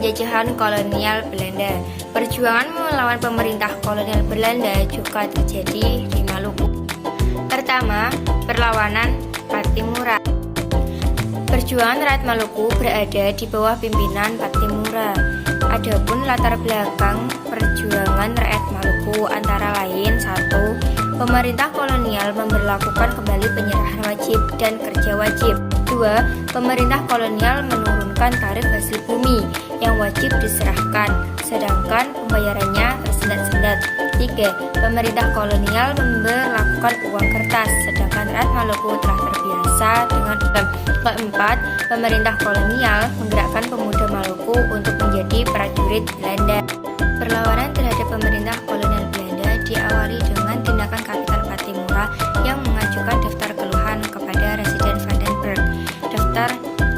penjajahan kolonial Belanda. Perjuangan melawan pemerintah kolonial Belanda juga terjadi di Maluku. Pertama, perlawanan Pattimura. Perjuangan rakyat Maluku berada di bawah pimpinan Pattimura. Adapun latar belakang perjuangan rakyat Maluku antara lain: 1. Pemerintah kolonial memberlakukan kembali penyerahan wajib dan kerja wajib. 2. Pemerintah kolonial menurunkan tarif hasil bumi yang wajib diserahkan, sedangkan pembayarannya tersendat-sendat. 3. Pemerintah kolonial memberlakukan uang kertas, sedangkan rakyat Maluku telah terbiasa dengan uang. 4. Pemerintah kolonial menggerakkan pemuda Maluku untuk menjadi prajurit Belanda. Perlawanan terhadap pemerintah kolonial Belanda diawali dengan tindakan Kapitan Pattimura yang mengajukan daftar keluhan kepada Residen Vandenberg. Daftar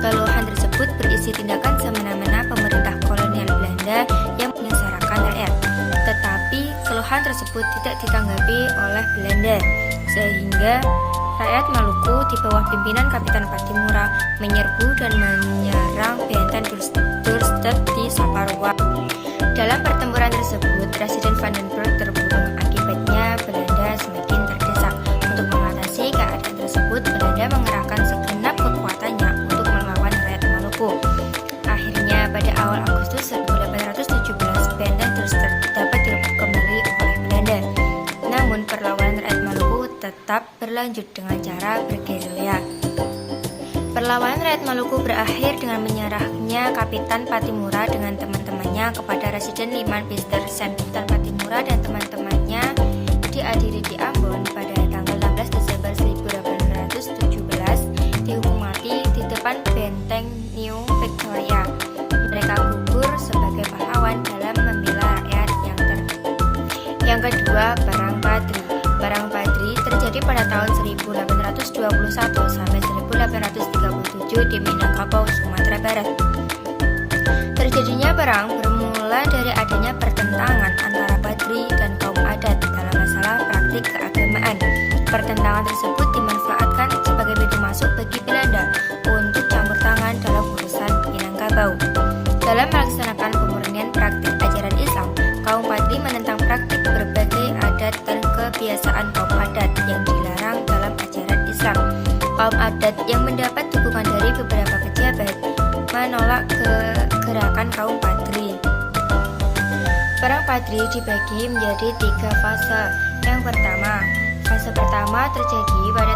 keluhan tersebut berisi tindakan semena-mena pemerintah kolonial Belanda yang menyengsarakan rakyat. Tetapi keluhan tersebut tidak ditanggapi oleh Belanda, sehingga rakyat Maluku di bawah pimpinan Kapitan Pattimura menyerbu dan menyerang benteng Dorstad di Saparua. Dalam pertempuran tersebut, Residen Vandenberg terbunuh. Akibatnya Belanda semakin terdesak. Untuk mengatasi keadaan tersebut, Belanda mengerahkan segenap kekuatannya untuk melawan rakyat Maluku. Akhirnya pada awal Agustus 1817, benteng Dorstad dapat direbut kembali oleh Belanda. Namun perlawanan rakyat Maluku tetap berlanjut dengan cara bergerilya. Perlawanan rakyat Maluku berakhir dengan menyerahnya Kapitan Pattimura dengan teman-temannya kepada Residen Liman Pister. Kapitan Pattimura dan teman-temannya diadili di Ambon pada tanggal 16 Desember 1817, dihukum mati di depan benteng New Victoria. Mereka gugur sebagai pahlawan dalam membela rakyat yang tertipu. Yang kedua, Perang Padri. Perang Padri terjadi pada tahun 1821 sampai 1837 di Minangkabau, Sumatera Barat. Terjadinya perang bermula dari adanya pertentangan antara Padri dan kaum adat dalam masalah praktik keagamaan. Pertentangan tersebut dimanfaatkan sebagai pintu masuk bagi Belanda untuk campur tangan dalam urusan Minangkabau. Dalam melaksanakan pemurnian praktik ajaran Islam, kaum Padri menentang praktik berbagai adat dan kebiasaan kaum adat yang dilarang dalam ajaran Islam. Kaum adat yang mendapat dukungan dari beberapa pejabat menolak gerakan kaum Padri. Perang Padri dibagi menjadi 3 fase. Yang pertama, fase pertama terjadi pada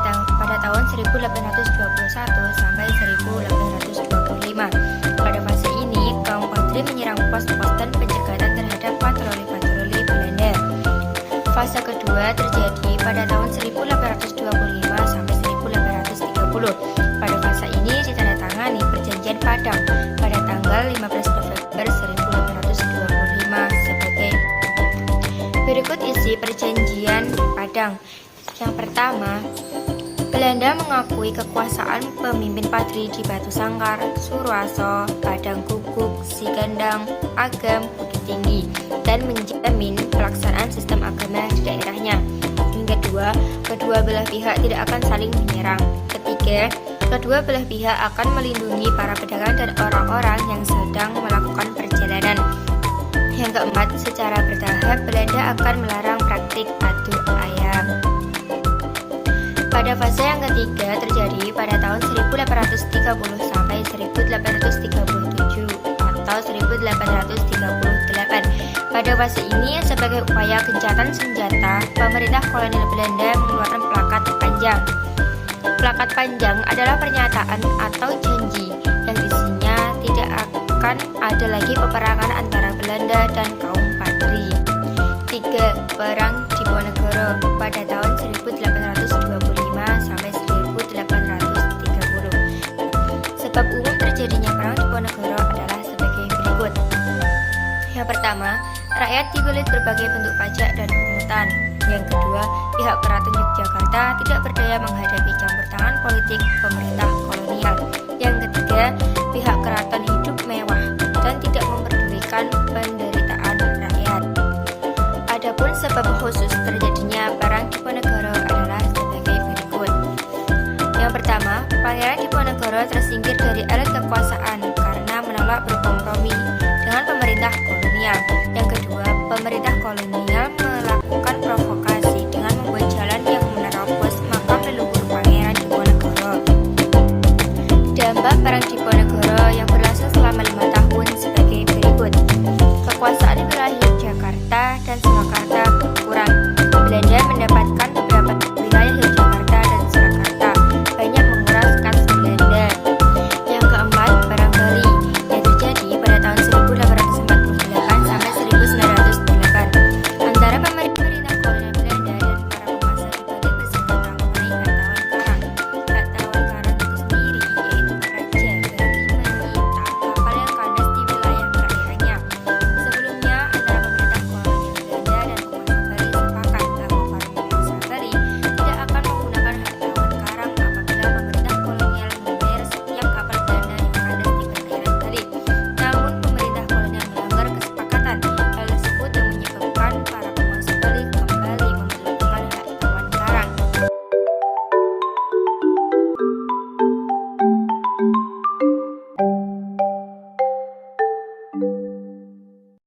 tahun 1821 sampai 1825. Pada fase ini, kaum Padri menyerang pos-pos dan penjagatan terhadap patroli-patroli Belanda. Fase kedua terjadi pada tahun 1825 sampai 1830. Pada fase ini ditandatangani Perjanjian Padang pada tanggal 15 November 1825 sebagai berikut isi Perjanjian Padang. Yang pertama, Belanda mengakui kekuasaan pemimpin Padri di Batu Sangkar, Suroaso, Padang Guguk, Sigandang, Agam, Bukit Tinggi, dan menjamin pelaksanaan sistem agama di daerahnya. Yang kedua, kedua belah pihak tidak akan saling menyerang. Ketiga, kedua belah pihak akan melindungi para pedagang dan orang-orang yang sedang melakukan perjalanan. Yang keempat, secara bertahap Belanda akan melarang praktik adu ayam. Pada fase yang ketiga terjadi pada tahun 1830 sampai 1837 atau 1838. Pada fase ini, sebagai upaya gencatan senjata, pemerintah kolonial Belanda mengeluarkan plakat panjang. Plakat panjang adalah pernyataan atau janji yang isinya tidak akan ada lagi peperangan antara Belanda dan kaum Padri. 3. Perang Diponegoro pada tahun 1825 sampai 1830. Sebab umum terjadinya perang Diponegoro adalah sebagai berikut. Yang pertama, rakyat dibelit berbagai bentuk pajak dan pungutan. Yang kedua, pihak keraton Yogyakarta tidak berdaya menghadapi campur tangan politik pemerintah kolonial. Yang ketiga, pihak keraton hidup mewah dan tidak memperdulikan penderitaan rakyat. Adapun sebab khusus terjadinya perang Diponegoro adalah sebagai berikut. Yang pertama, Pangeran Diponegoro tersingkir dari elit kekuasaan karena menolak berkompromi dengan saat di wilayah Yogyakarta dan Surakarta